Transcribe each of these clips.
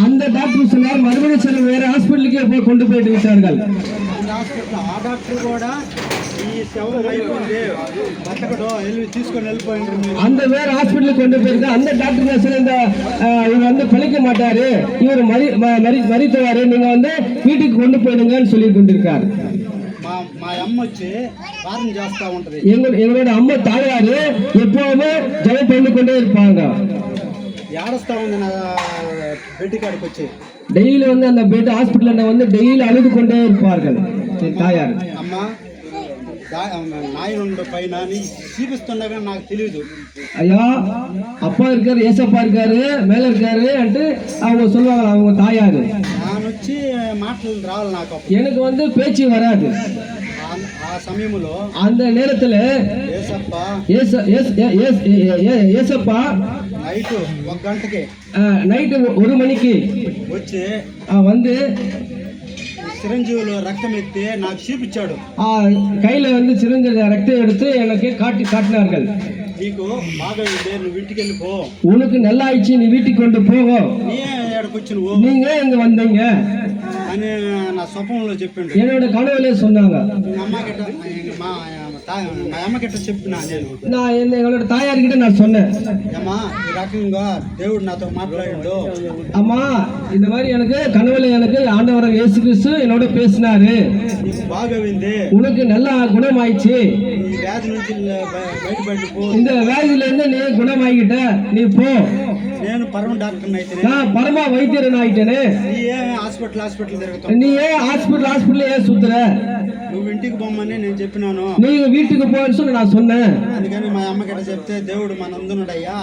அந்த டாக்டர் சொன்னார் மறுபடியும் சில வேற ஹாஸ்பிட்டலுக்கே போய் கொண்டு போயிட்டு விட்டார்கள். அந்த హాస్పిటల్ ఆ డాక్టర్ కూడా ఈ శవం అయిపోయింది బతకడం వెళ్ళి తీసుకొని వెళ్ళిపోయింది. அந்த வேற ஹாஸ்பிட்டலுக்கு கொண்டு போயிருக்க அந்த டாக்டர் சில இந்த இவர் வந்து பழிக்க மாட்டாரு, இவர் மறித்தவாரு, நீங்க வந்து வீட்டுக்கு கொண்டு போயிடுங்கன்னு சொல்லி கொண்டிருக்காரு. మా అమ్మ వచ్చి వారం చేస్తా ఉంటది. எங்களோட அம்மா தாயாரு எப்பவுமே ஜெபம் பண்ணி கொண்டே இருப்பாங்க. ఏడుస్తా ఉంది నా బెడ్ కాడికి వచ్చి டெய்லி வந்து அந்த பெட் ஹாஸ்பிட்டல்ல வந்து டெய்லி அழுது கொண்டே இருப்பார்கள் தாயார். అమ్మ నాయనుండు పైన నీ చూపిస్తుండగా నాకు తెలియదు. ஐயா அப்பா இருக்காரு, ஏசப்பா இருக்காரு, மேல இருக்காரு అంటే அவங்க சொல்லுவாங்க அவங்க தாயாரு. நான் వచ్చి మాటలు రావాలి నాకు. எனக்கு வந்து பேச்சு வராது. ఆ సమయంలో அந்த நேரத்துல ஏசப்பா నైట్ 1 గంటకి நைட்டு 1 மணிக்கு వచ్చి வந்து சிரஞ்சீவில ரத்தம் எத்தி నాకు చూపించాడు. கையில வந்து சிரஞ்ச ரத்தம் எடுத்து எனக்கு காட்டினார்கள். నీకు బాగా ఉంది, నువ్వు ఇంటికి వెళ్ళిపో, உனக்கு நல்லா ஆயிடுச்சு, நீ வீட்டுக்கு கொண்டு போவோம், நீ ఎక్కడికి వచ్చినవు, நீங்க இங்க வந்தீங்க అని నా స్వప్నంలో చెప్పిండు. என்னோட கனவுல சொன்னாங்க. మా అమ్మకిட்ட చెప్పినా நான் எங்களோட தாயார்கிட்ட நான் சொன்னேன், అమ్మా ఈ రకంగా దేవుడు నాతో మాట్లాడిండు, அம்மா இந்த மாதிரி எனக்கு கனவுல எனக்கு ஆண்டவர் இயேசு கிறிஸ்து என்னோட பேசினாரு, నీకు బాగైంది, உனக்கு நல்லா குணமாயிடுச்சு, ఈ వ్యాధి నుంచి బయటపడిపో, இந்த வியாதியில இருந்து நீ குணமாயிட்ட, நீ போ, నేను పరమ డాక్టర్ అయితే, நான் பரம வைத்தியன் ஆயிட்டேனே, நீ ஏன் హాస్పిటల్ తిరుగుతావు, நீ ஏன் ஹாஸ்பிட்டல் ஏன் சுத்துற, నువ్వు ఇంటికి పోమని నేను చెప్పినాను, நீங்க வீட்டுக்கு போன்னு சொல்லி நான் சொன்னேன். అందుకని మా అమ్మకిட்ட చెప్తే దేవుడు మన అందున్నాడయ్యా,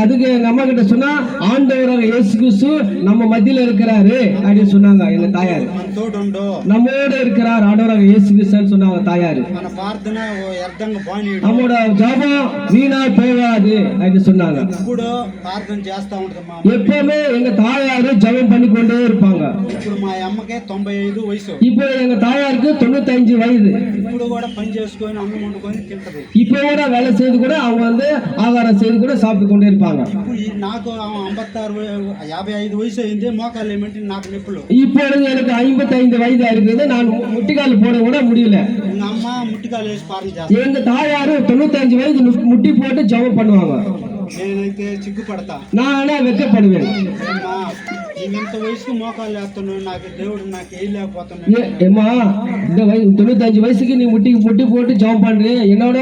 அதுக்கு எங்க அம்மா கிட்ட சொன்னா ஆண்டவராக இயேசு கிறிஸ்து நம்ம மத்தியில இருக்கிறாரு அப்படின்னு சொன்னாங்க எங்க தாயார். మన తోడుండు, நம்மோட இருக்கிறார் ஆண்டவராக இயேசு கிறிஸ்துன்னு சொன்னாங்க தாயார். మన ప్రార్థన వ్యర్థంగా పోనీయడు, நம்மோட ஜெபம் வீணா போகாது அப்படின்னு சொன்னாங்க. ఇప్పుడు ప్రార్థన చేస్తా ఉంటాం. எப்பவுமே எங்க தாயாரு ஜெபம் பண்ணி கொண்டே இருப்பாங்க. ఇప్పుడు మా అమ్మకే 95 వయసు, இப்போ எங்க தாயாருக்கு 95 வயது. ఇప్పుడు కూడా పని చేసుకొని అన్నం వండుకొని తింటది. இப்போ கூட வேலை செய்து கூட அவங்க வந்து ஆகாரம் செய்து கூட சாப்பிட்டு கொண்டே இருப்பாங்க. నాకు 55 వయసు అయింది, మోకాలు ఏమంటే నాకు నొప్పులు. இப்பொழுது எனக்கு 55 வயது இருக்குது, நான் முட்டிக்கால் போட கூட முடியல. எங்க அம்மா முட்டிக்கால் వేసి పార్లు చేస్తారు. எங்க தாயாரு 95 வயது முட்டி போட்டு ஜெபம் பண்ணுவாங்க. నేనైతే సిగ్గుపడతా, நானே வெட்கப்படுவேன். అమ్మా ఇంత వయసుకు మోకాలు వేస్తున్నావు, నాకు దేవుడు నాకు వేయలేకపోతున్నాడు. ஏமா இந்த 95 வயசுக்கு நீ முட்டி போட்டு ஜெபம் பண்றே, என்னோட